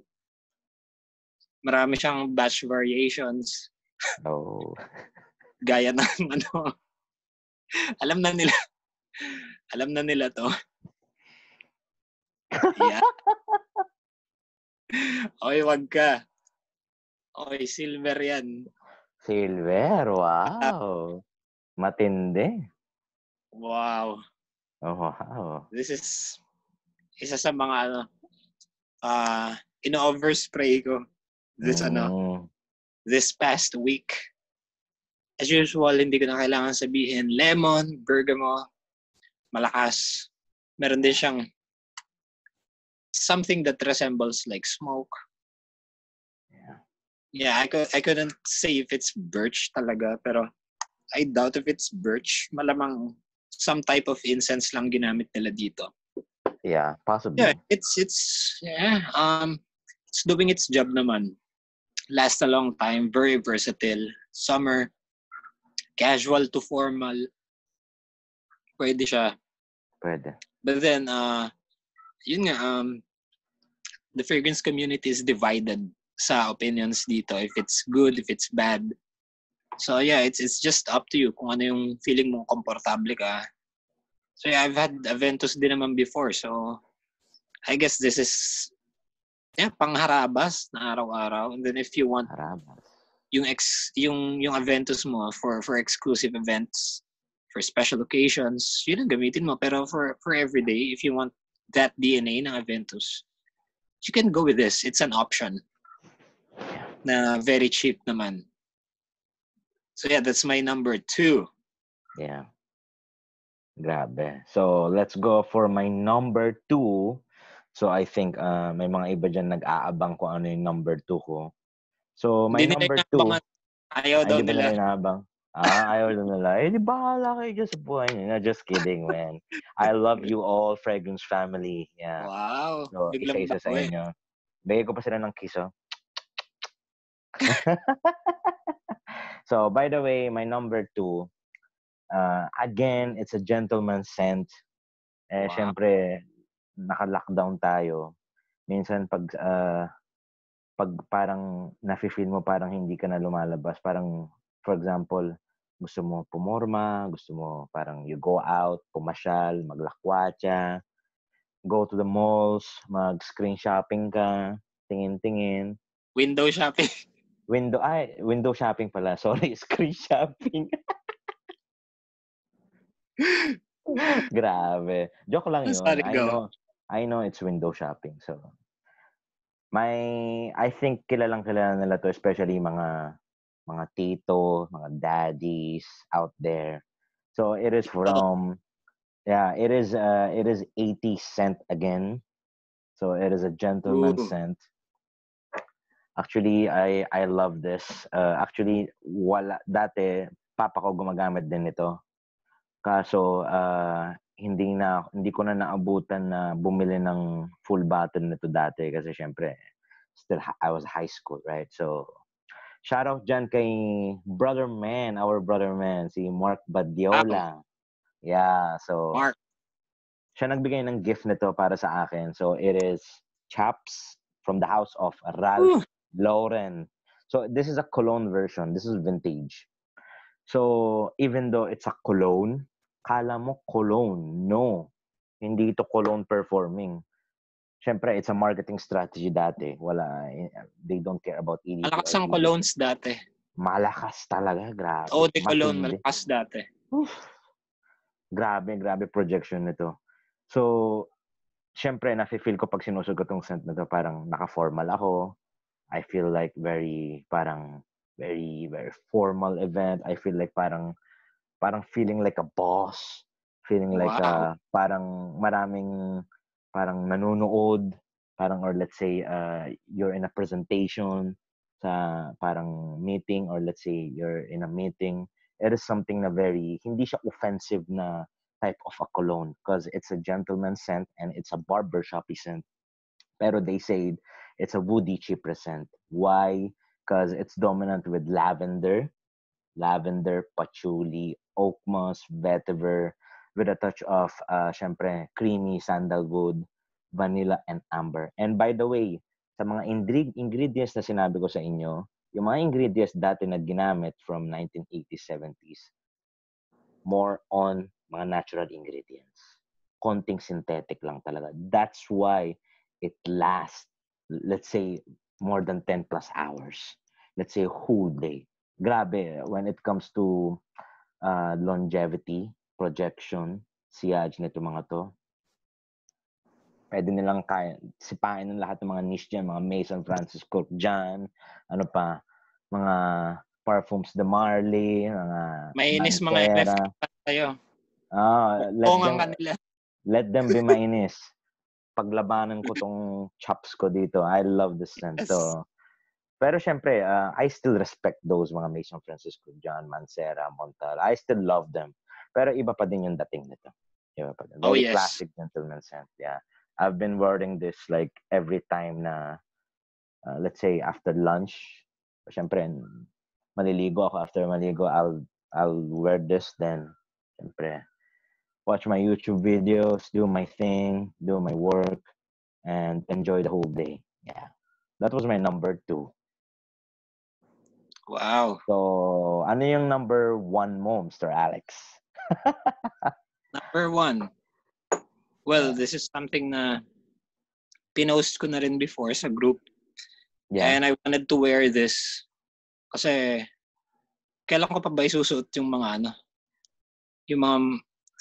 Marami siyang batch variations. Oh. Gaya ng alam na nila to. Yeah. Okay, wag ka. Okay, silver yan. Silver, wow. Matindi. Wow. Oh, wow. This is isa sa mga ino-overspray ko this past week. As usual, hindi ko na kailangan sabihin lemon, bergamot, malakas. Meron din siyang something that resembles like smoke. Yeah, I couldn't say if it's birch talaga, pero I doubt if it's birch. Malamang some type of incense lang ginamit nila dito. Yeah, possibly. Yeah, it's doing its job naman. Lasts a long time, very versatile. Summer, casual to formal. Pwede siya. Pwede. But then yun nga, the fragrance community is divided sa opinions dito, if it's good, if it's bad. So yeah, it's just up to you kung ano yung feeling mo komportable ka. So yeah, I've had Aventus din naman before, so I guess this is pangharabas na araw-araw. And then if you want Harabas. yung Aventus mo for exclusive events, for special occasions, yun ang gamitin mo. Pero for everyday, if you want that DNA ng Aventus, you can go with this. It's an option na very cheap naman. So yeah, that's my number 2. Yeah. Grabe. So, let's go for my number 2. So, I think may mga iba dyan nag-aabang kung ano yung number 2 ko. So, my number 2. Ayaw daw Hindi ba nila. nila inaabang? Ayaw daw nila. Di bahala kayo dyan sa buhay niyo. No, just kidding, man. I love you all, Fragrance family. Yeah. Wow. So, Biglang isa-isa sa bawi. inyo. Bigay ko pa sila ng kiss, oh. So, by the way, my number 2, again, it's a gentleman's scent. Wow. Syempre, naka-lockdown tayo. Minsan, pag parang nafe-feel mo parang hindi ka na lumalabas, parang, for example, gusto mo pumorma, gusto mo parang you go out, pumasyal, maglakwatsa, go to the malls, mag-screen shopping ka, tingin-tingin. Window shopping. Window shopping pala. Sorry, screen shopping. Grabe. Joke lang yun. Sorry, go. I know it's window shopping. So, I think kilalang nila to, especially mga tito, mga daddies out there. So, it is from, it is 80 cent again. So, it is a gentleman's scent. Actually, I love this. Actually, dati, papa ko gumagamit din nito. Kaso, hindi ko na naabutan na bumili ng full bottle nito dati kasi syempre, still, I was high school, right? So, shout out dyan kay our brother man, si Mark Badiola. Yeah, so, Mark. Siya nagbigay ng gift nito para sa akin. So, it is Chaps from the house of Ralph Lauren. So, this is a cologne version. This is vintage. So, even though it's a cologne, kala mo cologne. No. Hindi ito cologne performing. Siyempre, it's a marketing strategy dati. They don't care about EDT. Malakas ang colognes dati. Malakas talaga. Grabe. De cologne, malakas dati. Grabe projection nito. So, siyempre, nafe-feel ko pag sinusog ko tong scent na to, parang naka-formal ako. I feel like very very formal event. I feel like parang feeling like a boss. Feeling like parang maraming parang nanonood. Parang, or let's say, you're in a presentation sa parang meeting, or let's say you're in a meeting. It is something na hindi siya offensive na type of a cologne because it's a gentleman's scent and it's a barbershop scent. Pero they say it's a woody cypress scent. Why? Because it's dominant with lavender, patchouli, oak moss, vetiver, with a touch of, syempre, creamy sandalwood, vanilla, and amber. And by the way, sa mga ingredients na sinabi ko sa inyo, yung mga ingredients dati na ginamit from 1980s, 70s, more on mga natural ingredients. Konting synthetic lang talaga. That's why it lasts, let's say, more than 10 plus hours. Let's say, whole day. Grabe, when it comes to longevity, projection, sillage nito mga to, pwede nilang sipain ng lahat ng mga niche dyan, mga Maison Francis Corp dyan, ano pa, mga Parfums de Marly, mga mainis mga MF tayo. Let them be mainis. Paglabanan ko tong chops ko dito. I love this scent. Yes. So, Pero syempre, I still respect those mga Maison Francisco, John, Mancera, Montal. I still love them. Pero iba pa din yung dating nito. Iba pa din. Oh, Very yes. classic gentleman scent. Yeah. I've been wearing this like every time na, let's say, after lunch. Syempre, maliligo ako. After maligo, I'll wear this. Then, syempre, watch my YouTube videos, do my thing, do my work, and enjoy the whole day. Yeah. That was my number 2. Wow. So, ano yung number 1 mo, Mr. Alex? Number 1. Well, this is something na pinost ko na rin before sa group. Yeah. And I wanted to wear this kasi kailan ko pa ba isusuot yung mga yung mga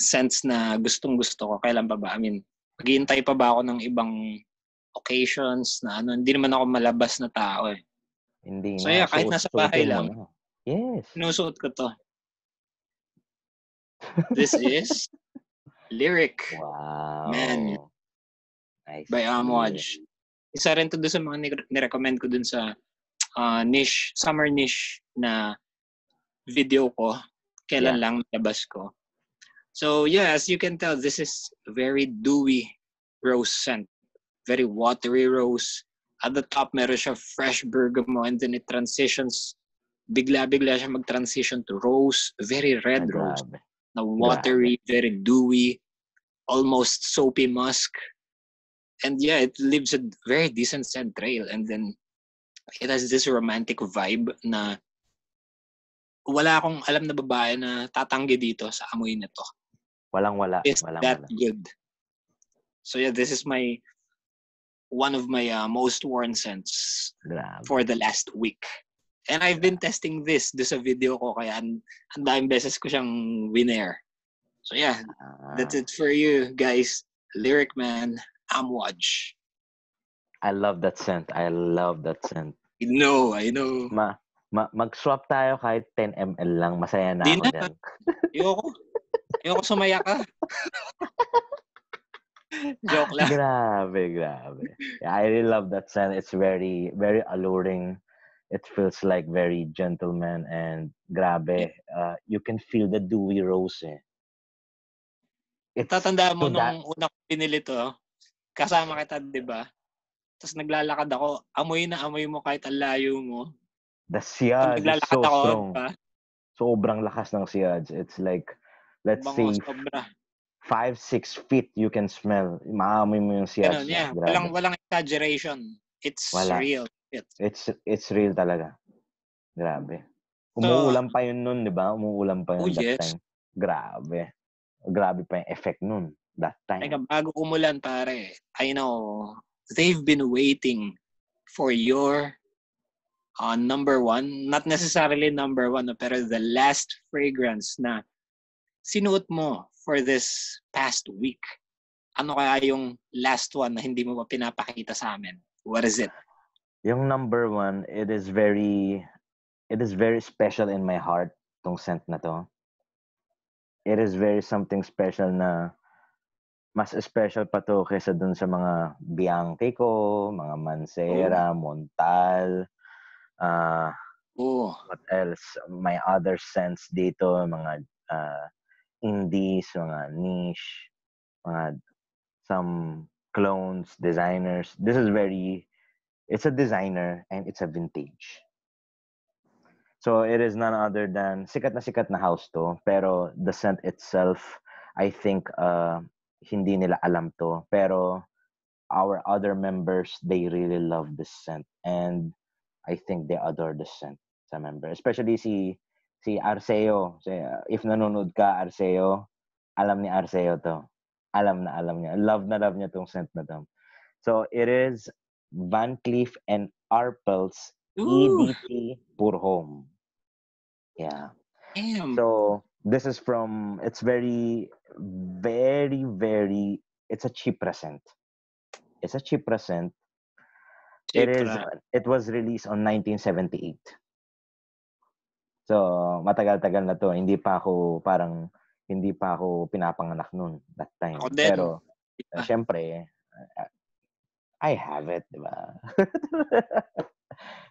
scents na gustong-gusto ko. Kailan pa ba? I mean, maghihintay pa ba ako ng ibang occasions na hindi naman ako malabas na tao eh. Hindi So nga. yeah, kahit nasa bahay lang, Yes. sinusuot ko to. This is Lyric. Wow. Man. Nice. By Amoy. Isa rin to doon sa mga nirecommend ko dun sa summer niche na video ko. Kailan lang nalabas ko. So yeah, as you can tell, this is very dewy rose scent. Very watery rose. At the top, meron siya fresh bergamot and then it transitions. Bigla-bigla siya mag-transition to rose. Very red rose. Na watery, very dewy, almost soapy musk. And yeah, it leaves a very decent scent trail. And then it has this romantic vibe na wala akong alam na babae na tatanggi dito sa amoy nito. Walang-wala. It's that good. So yeah, this is one of my most worn scents for the last week. And I've been testing this sa video ko kaya ang daming beses ko siyang winner. So yeah, that's it for you guys. Lyric Man, Amoy. I love that scent. I know. Mag-swap tayo kahit 10 ml lang. Masaya na ako dyan. Ayoko sumaya ka. Joke lang. Grabe. Yeah, I really love that scent. It's very, very alluring. It feels like very gentleman and grabe. You can feel the dewy rose eh. Tatandaan mo nung una ko pinili to, kasama kita, di ba? Tapos naglalakad ako, amoy na amoy mo kahit ang layo mo. The siyaj is so strong. Diba? Sobrang lakas ng siyaj. It's like, let's say, 5-6 feet you can smell. Maamoy mo yung siyaj. Yeah. Walang exaggeration. It's real. It's real talaga. Grabe. Umuulan pa yun nun, di ba? Umuulan pa yun that time. Grabe pa yung effect nun that time. Teka, bago umulan, pare, I know, they've been waiting for your number 1. Not necessarily number 1, pero the last fragrance na sinuot mo for this past week. Ano kaya yung last one na hindi mo pa pinapakita sa amin? What is it? Yung number 1, it is very special in my heart, tong scent na to. It is very something special na mas special pa to kaysa dun sa mga Bianchi ko, mga Mancera, Montal, what else? My other scents dito, mga indies, mga niche, mga some clones, designers. It's a designer and it's a vintage. So it is none other than sikat na house to, pero the scent itself, I think hindi nila alam to, pero our other members, they really love this scent and I think they adore the scent sa member. Especially si Arceo. If nanonood ka, Arceo, alam ni Arceo to. Alam niya. Love na love niya tong scent na to. So it is Van Cleef and Arpels EDT Pour Homme. Yeah. Damn. So this is it's very, very, very, it's a cheap present. It was released on 1978. So matagal-tagal na to. Hindi pa ako pinapanganak noon that time. Pero syempre I have it, di ba?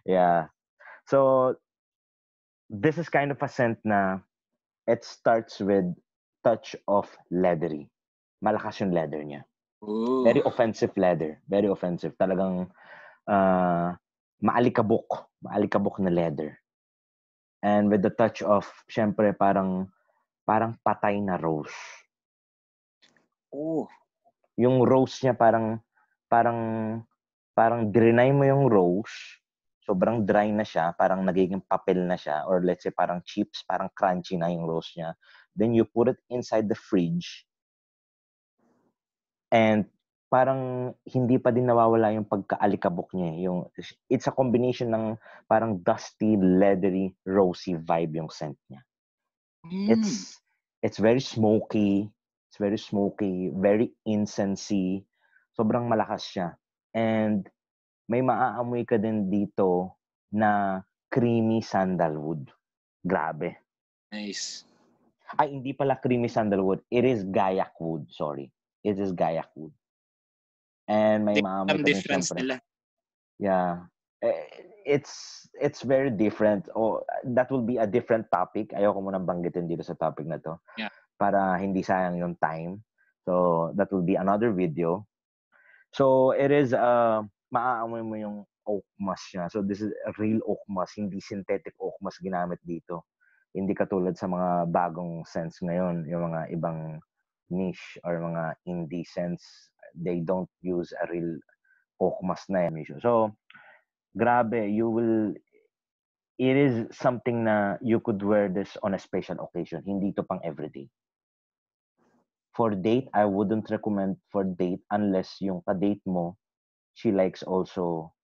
Yeah. So this is kind of a scent na it starts with touch of leathery. Malakas yung leather niya. Ooh. Very offensive leather. Very offensive. Talagang maalikabok. Maalikabok na leather. And with the touch of, syempre, parang patay na rose. Oh. Yung rose niya parang drenay mo yung rose, sobrang dry na siya, parang nagiging papel na siya, or let's say parang chips, parang crunchy na yung rose niya. Then you put it inside the fridge, and parang hindi pa din nawawala yung pagkaalikabok niya. It's a combination ng parang dusty, leathery, rosy vibe yung scent niya. It's very smoky. It's very smoky, very incensey. Sobrang malakas siya. And may maaamoy ka din dito na creamy sandalwood. Grabe. Nice. Ay, hindi pala creamy sandalwood. It is gayak wood. Sorry. It is gayak wood. And may maamoy ka din syempre. Nila. Yeah. It's very different. That will be a different topic. Ayoko munang banggitin dito sa topic na to. Yeah. Para hindi sayang yung time. So, that will be another video. So, it is, maaamoy mo yung oak musk niya. So, this is a real oak musk, hindi synthetic oak musk ginamit dito. Hindi katulad sa mga bagong scents ngayon, yung mga ibang niche or mga indie scents, they don't use a real oak musk na emission. So, grabe, it is something na you could wear this on a special occasion. Hindi to pang everyday. For date, I wouldn't recommend for date unless yung ka-date mo, she likes also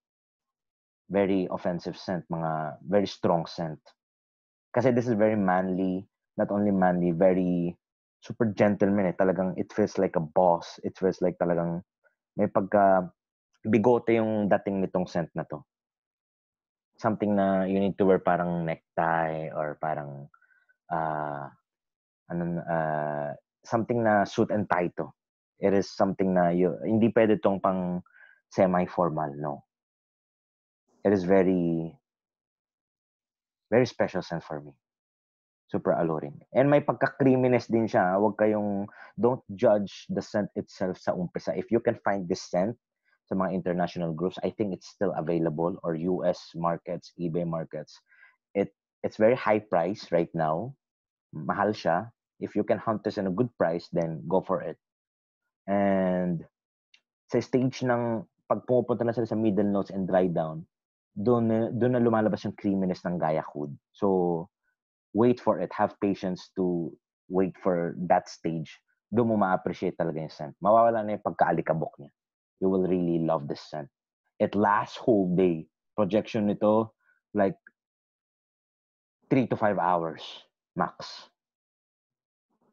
very offensive scent, mga very strong scent. Kasi this is very manly, not only manly, very super gentleman eh. Talagang it feels like a boss. It feels like talagang may pagka bigote yung dating nitong scent na to. Something na you need to wear parang necktie or parang something na suit and tie to. It is something na hindi pwede tong pang semi-formal, no. It is very, very special scent for me. Super alluring. And may pagka-creaminess din siya. Don't judge the scent itself sa umpisa. If you can find this scent sa mga international groups, I think it's still available, or US markets, eBay markets. It's very high price right now. Mahal siya. If you can hunt this in a good price, then go for it. And sa stage ng pag pumupunta na sila sa middle notes and dry down, doon na lumalabas yung creaminess ng gayak wood. So, wait for it. Have patience to wait for that stage. Doon mo ma-appreciate talaga yung scent. Mawawala na yung pagkaalikabok niya. You will really love this scent. It lasts whole day. Projection nito, like 3 to 5 hours max.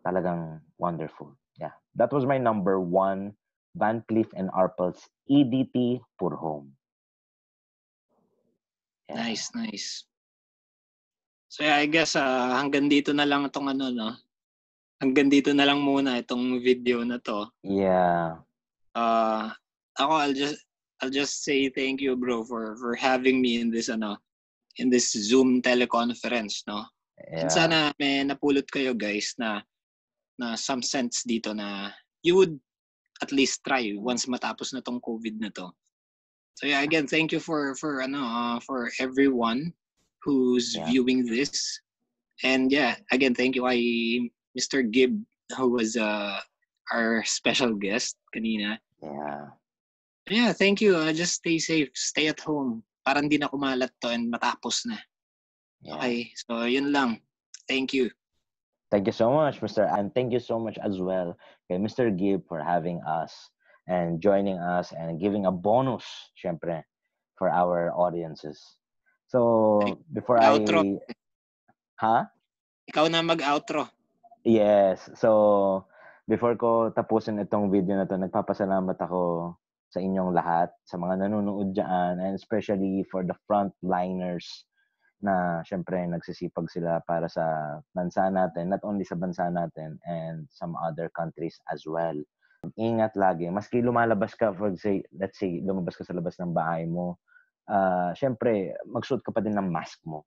Talagang wonderful. Yeah. That was my number 1, Van Cleef & Arpels EDT Pour Homme. Yeah. Nice. So yeah, I guess hanggang dito na lang itong no? Hanggang dito na lang muna itong video na to. Yeah. Ako, I'll just say thank you, bro, for having me in this in this Zoom teleconference, no? Yeah. And sana may napulot kayo, guys, na some scents dito na you would at least try once matapos na tong COVID na to. So yeah, again, thank you for everyone who's viewing this. And yeah, again, thank you kay Mr. Gibb, who was our special guest kanina. Yeah. Yeah, thank you. Just stay safe, stay at home. Para hindi na kumalat to and matapos na. Yeah. Okay, so yun lang. Thank you. Thank you so much, Mr. And thank you so much as well, kay Mr. Gibb, for having us and joining us and giving a bonus, syempre, for our audiences. So, before outro. Ikaw na mag-outro. Yes. So, before ko tapusin itong video na to, nagpapasalamat ako sa inyong lahat, sa mga nanonood dyan, and especially for the frontliners na syempre nagsisipag sila para sa bansa natin, not only sa bansa natin and some other countries as well. Ingat lagi. Maski lumalabas ka, let's say, lumabas ka sa labas ng bahay mo, syempre, magsuot ka pa din ng mask mo.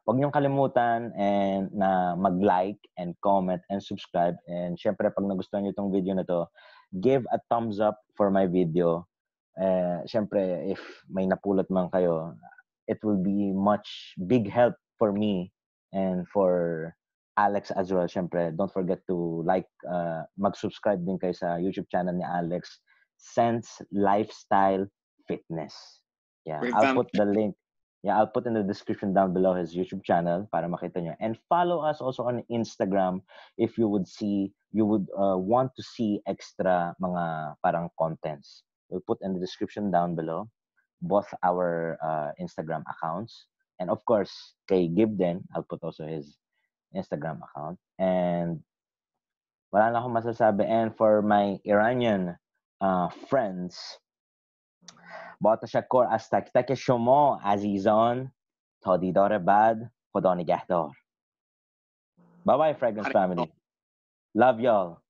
Huwag niyong kalimutan and na mag-like and comment and subscribe. And syempre, pag nagustuhan niyo itong video na to, give a thumbs up for my video. Syempre, if may napulot man kayo, it will be much big help for me and for Alex as well. Syempre, don't forget to like, mag-subscribe din kayo sa YouTube channel ni Alex, Scents Lifestyle Fitness. Yeah, I'll put the link. Yeah, I'll put in the description down below his YouTube channel para makita nyo. And follow us also on Instagram if you would want to see extra mga parang contents. We'll put in the description down below both our Instagram accounts. And of course, kay Gibden, I'll put also his Instagram account. And wala na akong masasabi. And for my Iranian friends, با تشکر از تک تک شما عزیزان تا دیدار بعد خدا نگهدار. Bye bye Fragrance family. Love y'all.